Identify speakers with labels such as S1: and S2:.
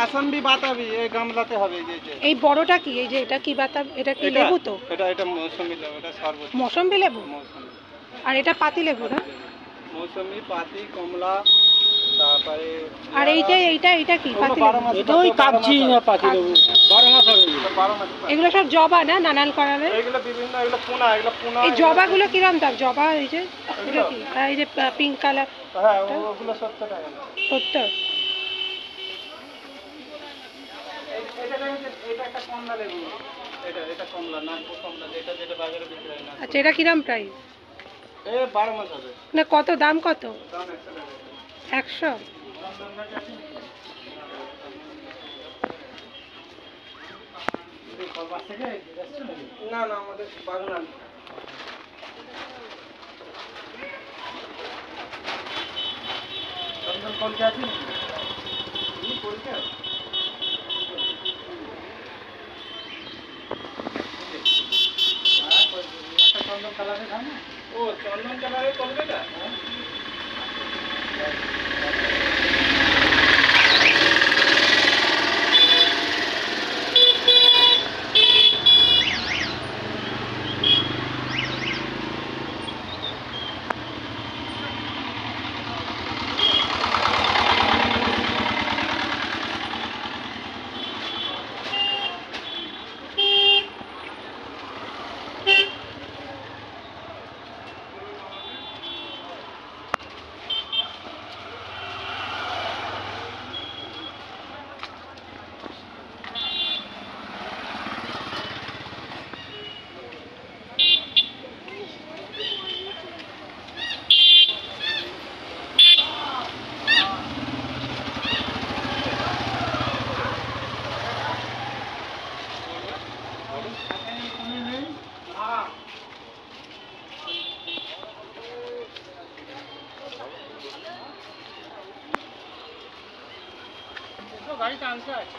S1: असम्बी बाताबी এই গামলাতে হবে যে
S2: এই বড়টা কি? এই যে এটা কি বাতা? এটা কি লেবু? তো
S1: এটা মৌসুমী লেবু, এটা শরবত।
S2: মৌসুমী লেবু?
S1: মৌসুমী।
S2: আর এটা পাতি লেবু না?
S1: মৌসুমী, পাতি, কমলা, তারপরে
S2: আর এইটা কি? পাতি লেবু?
S1: এটা ওই কাগজি না পাতি লেবু, 12 মাস হবে। 12 মাস।
S2: এগুলো সব জবা না, নানান কালারের?
S1: এগুলো বিভিন্ন, এগুলো পোনা।
S2: এই জবাগুলো কিরকম দাম? জবা এই যে এটা কি? আর এই যে পিঙ্ক কালার?
S1: হ্যাঁ, ওগুলো 70 টাকা।
S2: 70?
S1: এটা একটা কমলা লেবু। এটা কমলা, নাগপুর কমলা, যেটা বাজারে বিক্রি হয় না।
S2: আচ্ছা, এটা কিরম প্রাইস?
S1: 12 মাস হবে।
S2: না, কত দাম? কত?
S1: দাম 100 টাকা।
S2: 100?
S1: না আমাদের বাগান। চন্দন কলকে আছে নাকি? এই কলকে আছে। চন্দন কালারের দাম না? ও চন্দন কালারের কলকেটা? গাড়িতে আনতে আছে।